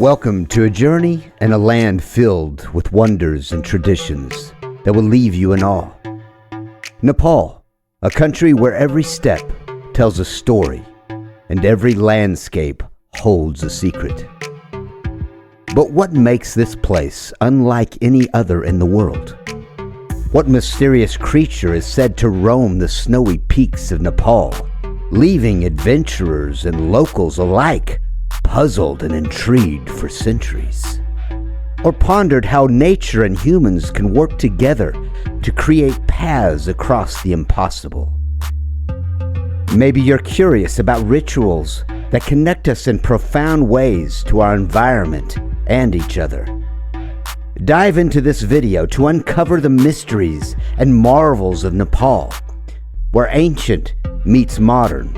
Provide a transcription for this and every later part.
Welcome to a journey in a land filled with wonders and traditions that will leave you in awe. Nepal, a country where every step tells a story and every landscape holds a secret. But what makes this place unlike any other in the world? What mysterious creature is said to roam the snowy peaks of Nepal, leaving adventurers and locals alike puzzled and intrigued for centuries? Or pondered how nature and humans can work together to create paths across the impossible? Maybe you're curious about rituals that connect us in profound ways to our environment and each other. Dive into this video to uncover the mysteries and marvels of Nepal, where ancient meets modern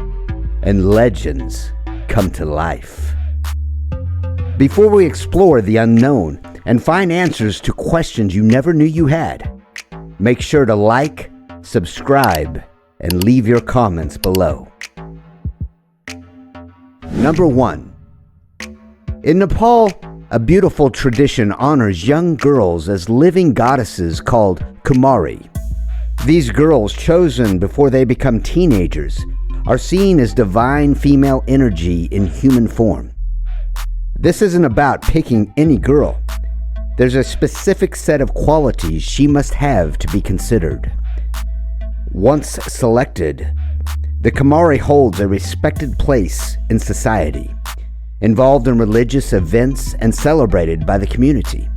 and legends come to life. Before we explore the unknown and find answers to questions you never knew you had, make sure to like, subscribe, and leave your comments below. Number 1. In Nepal, a beautiful tradition honors young girls as living goddesses called Kumari. These girls, chosen before they become teenagers, are seen as divine female energy in human form. This isn't about picking any girl. There's a specific set of qualities she must have to be considered. Once selected, the Kamari holds a respected place in society, involved in religious events and celebrated by the community.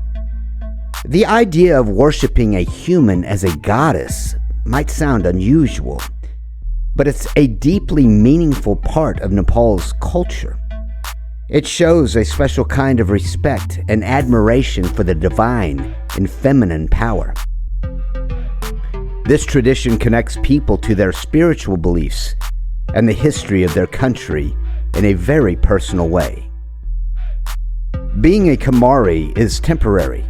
The idea of worshiping a human as a goddess might sound unusual, but it's a deeply meaningful part of Nepal's culture. It shows a special kind of respect and admiration for the divine and feminine power. This tradition connects people to their spiritual beliefs and the history of their country in a very personal way. Being a Kamari is temporary,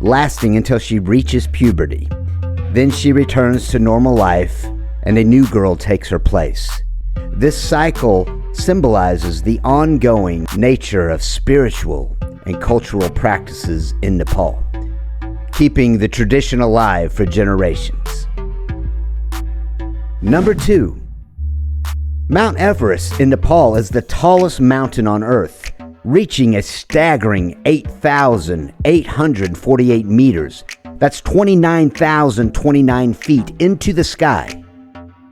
lasting until she reaches puberty. Then she returns to normal life and a new girl takes her place. This cycle symbolizes the ongoing nature of spiritual and cultural practices in Nepal, keeping the tradition alive for generations. Number 2. Mount Everest in Nepal is the tallest mountain on Earth, reaching a staggering 8,848 meters. That's 29,029 feet into the sky.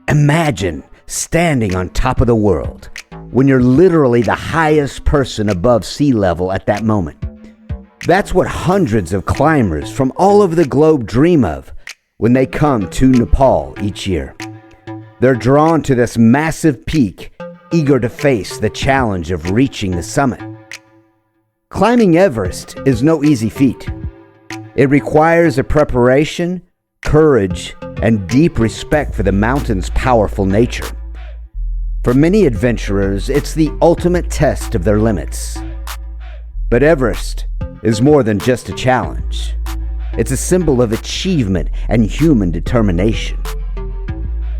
Imagine standing on top of the world when you're literally the highest person above sea level at that moment. That's what hundreds of climbers from all over the globe dream of when they come to Nepal each year. They're drawn to this massive peak, eager to face the challenge of reaching the summit. Climbing Everest is no easy feat. It requires a preparation, courage, and deep respect for the mountain's powerful nature. For many adventurers, it's the ultimate test of their limits. But Everest is more than just a challenge. It's a symbol of achievement and human determination.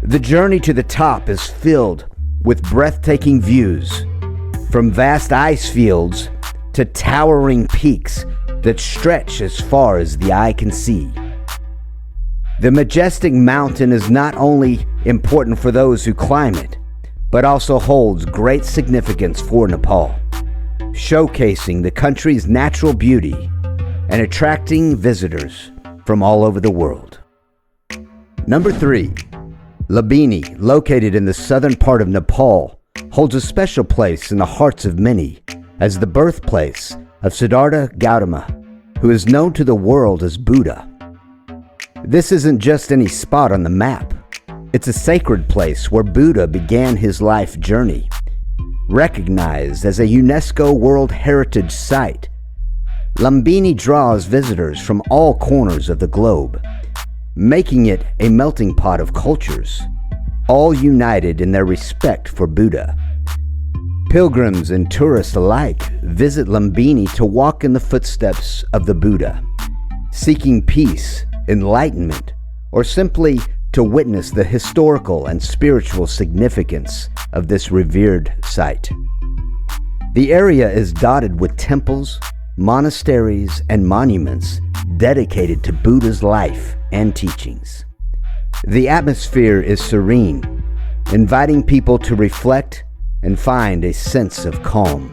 The journey to the top is filled with breathtaking views, from vast ice fields to towering peaks that stretch as far as the eye can see. The majestic mountain is not only important for those who climb it, but also holds great significance for Nepal, showcasing the country's natural beauty and attracting visitors from all over the world. Number 3. Lumbini, located in the southern part of Nepal, holds a special place in the hearts of many as the birthplace of Siddhartha Gautama, who is known to the world as Buddha. This isn't just any spot on the map. It's a sacred place where Buddha began his life journey. Recognized as a UNESCO World Heritage Site, Lumbini draws visitors from all corners of the globe, making it a melting pot of cultures, all united in their respect for Buddha. Pilgrims and tourists alike visit Lumbini to walk in the footsteps of the Buddha, seeking peace, enlightenment, or simply to witness the historical and spiritual significance of this revered site. The area is dotted with temples, monasteries, and monuments dedicated to Buddha's life and teachings. The atmosphere is serene, inviting people to reflect and find a sense of calm.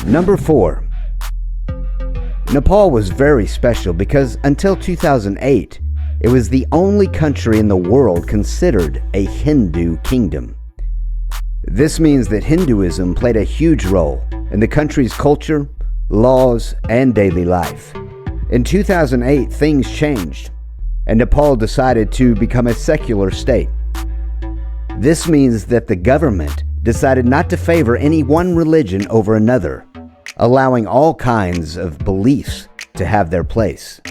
Number 4. Nepal was very special because until 2008, it was the only country in the world considered a Hindu kingdom. This means that Hinduism played a huge role in the country's culture, laws, and daily life. In 2008, things changed, and Nepal decided to become a secular state. This means that the government decided not to favor any one religion over another, allowing all kinds of beliefs to have their place.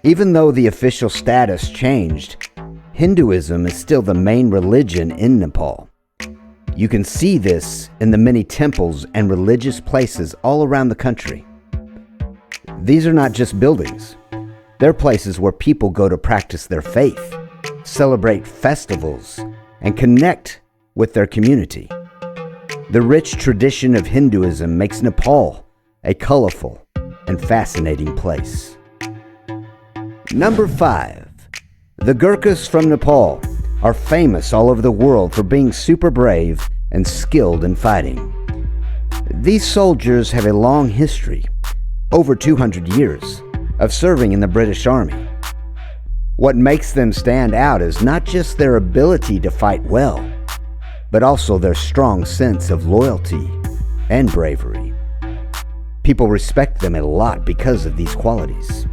Even though the official status changed, Hinduism is still the main religion in Nepal. You can see this in the many temples and religious places all around the country. These are not just buildings. They're places where people go to practice their faith, celebrate festivals, and connect with their community. The rich tradition of Hinduism makes Nepal a colorful and fascinating place. Number 5. The Gurkhas from Nepal are famous all over the world for being super brave and skilled in fighting. These soldiers have a long history, over 200 years, of serving in the British Army. What makes them stand out is not just their ability to fight well, but also their strong sense of loyalty and bravery. People respect them a lot because of these qualities.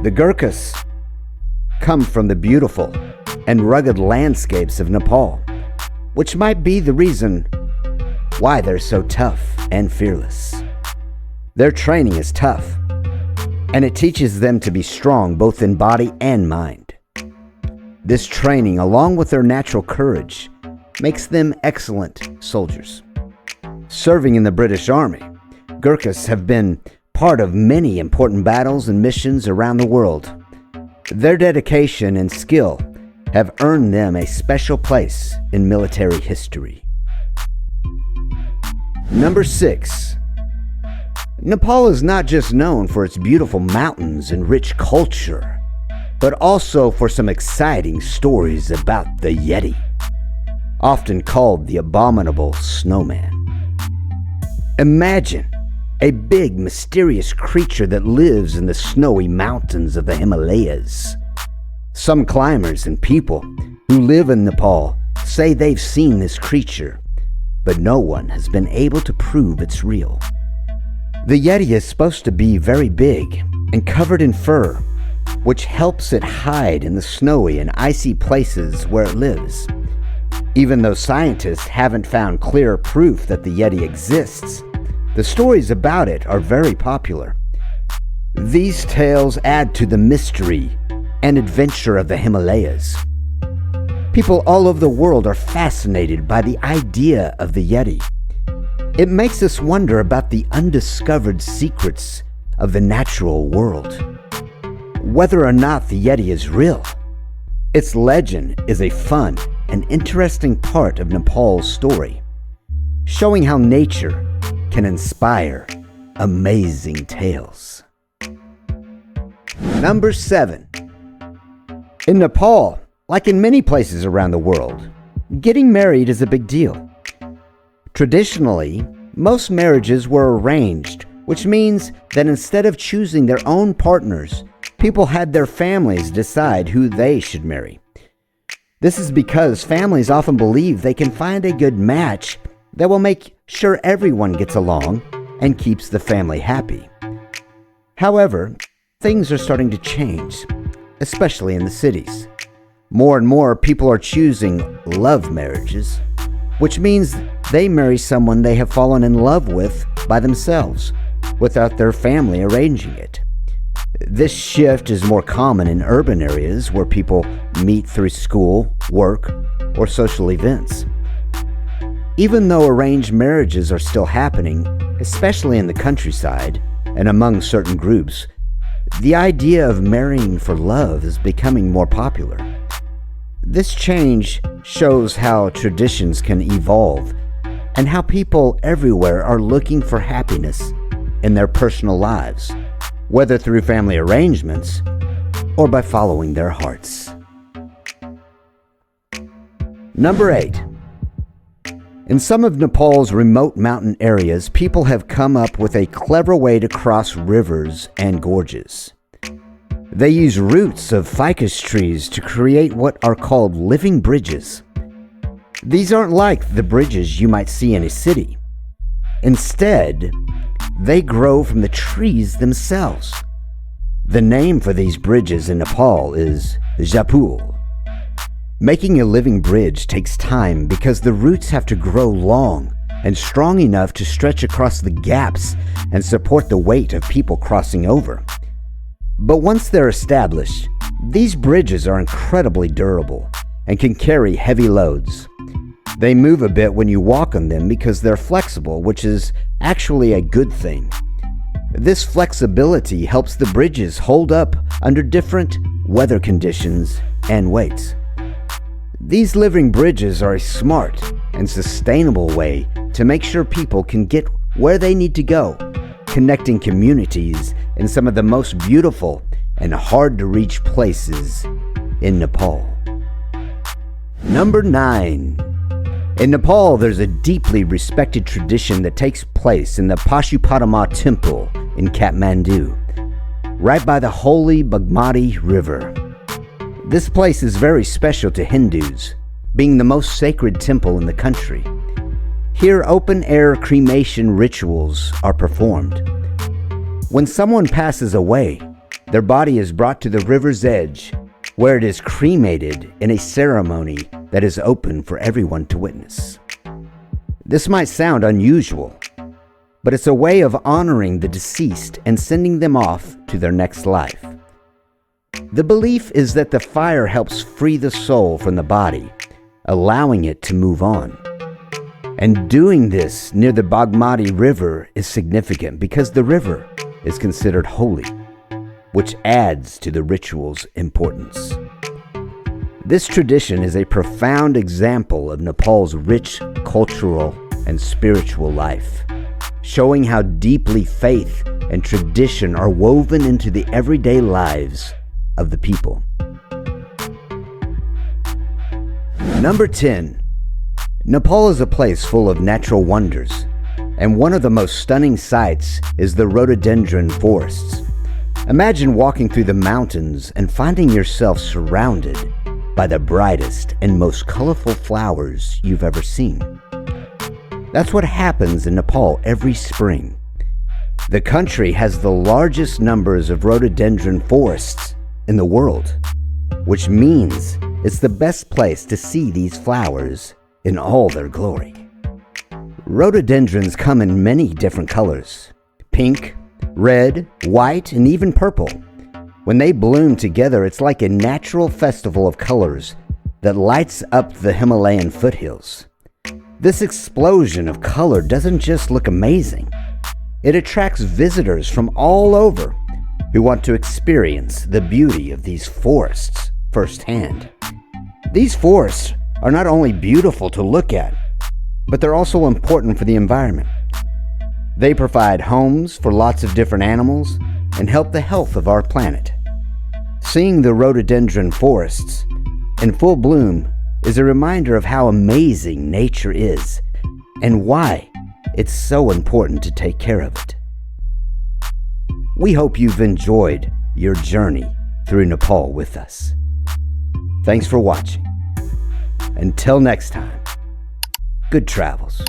The Gurkhas come from the beautiful and rugged landscapes of Nepal, which might be the reason why they're so tough and fearless. Their training is tough, and it teaches them to be strong both in body and mind. This training, along with their natural courage, makes them excellent soldiers. Serving in the British Army, Gurkhas have been part of many important battles and missions around the world. Their dedication and skill have earned them a special place in military history. Number 6. Nepal is not just known for its beautiful mountains and rich culture, but also for some exciting stories about the Yeti, often called the abominable snowman. Imagine a big, mysterious creature that lives in the snowy mountains of the Himalayas. Some climbers and people who live in Nepal say they've seen this creature, but no one has been able to prove it's real. The Yeti is supposed to be very big and covered in fur, which helps it hide in the snowy and icy places where it lives. Even though scientists haven't found clear proof that the Yeti exists, the stories about it are very popular. These tales add to the mystery and adventure of the Himalayas. People all over the world are fascinated by the idea of the Yeti. It makes us wonder about the undiscovered secrets of the natural world. Whether or not the Yeti is real, its legend is a fun and interesting part of Nepal's story, showing how nature can inspire amazing tales. Number 7. In Nepal, like in many places around the world, getting married is a big deal. Traditionally, most marriages were arranged, which means that instead of choosing their own partners, people had their families decide who they should marry. This is because families often believe they can find a good match that will make sure everyone gets along and keeps the family happy. However, things are starting to change, especially in the cities. More and more people are choosing love marriages, which means they marry someone they have fallen in love with by themselves, without their family arranging it. This shift is more common in urban areas where people meet through school, work, or social events. Even though arranged marriages are still happening, especially in the countryside and among certain groups, the idea of marrying for love is becoming more popular. This change shows how traditions can evolve and how people everywhere are looking for happiness in their personal lives, whether through family arrangements or by following their hearts. Number 8. In some of Nepal's remote mountain areas, people have come up with a clever way to cross rivers and gorges. They use roots of ficus trees to create what are called living bridges. These aren't like the bridges you might see in a city. Instead, they grow from the trees themselves. The name for these bridges in Nepal is Japul. Making a living bridge takes time because the roots have to grow long and strong enough to stretch across the gaps and support the weight of people crossing over. But once they're established, these bridges are incredibly durable and can carry heavy loads. They move a bit when you walk on them because they're flexible, which is actually a good thing. This flexibility helps the bridges hold up under different weather conditions and weights. These living bridges are a smart and sustainable way to make sure people can get where they need to go, connecting communities in some of the most beautiful and hard-to-reach places in Nepal. Number 9. In Nepal, there's a deeply respected tradition that takes place in the Pashupatama Temple in Kathmandu, right by the holy Kamari River. This place is very special to Hindus, being the most sacred temple in the country. Here, open-air cremation rituals are performed. When someone passes away, their body is brought to the river's edge, where it is cremated in a ceremony that is open for everyone to witness. This might sound unusual, but it's a way of honoring the deceased and sending them off to their next life. The belief is that the fire helps free the soul from the body, allowing it to move on. And doing this near the Kamari River is significant because the river is considered holy, which adds to the ritual's importance. This tradition is a profound example of Nepal's rich cultural and spiritual life, showing how deeply faith and tradition are woven into the everyday lives of the people. Number 10. Nepal is a place full of natural wonders, and one of the most stunning sights is the rhododendron forests. Imagine walking through the mountains and finding yourself surrounded by the brightest and most colorful flowers you've ever seen. That's what happens in Nepal every spring. The country has the largest numbers of rhododendron forests in the world, which means it's the best place to see these flowers in all their glory. Rhododendrons come in many different colors: pink, red, white, and even purple. When they bloom together, it's like a natural festival of colors that lights up the Himalayan foothills. This explosion of color doesn't just look amazing, it attracts visitors from all over who want to experience the beauty of these forests firsthand. These forests are not only beautiful to look at, but they're also important for the environment. They provide homes for lots of different animals and help the health of our planet. Seeing the rhododendron forests in full bloom is a reminder of how amazing nature is and why it's so important to take care of it. We hope you've enjoyed your journey through Nepal with us. Thanks for watching. Until next time, good travels.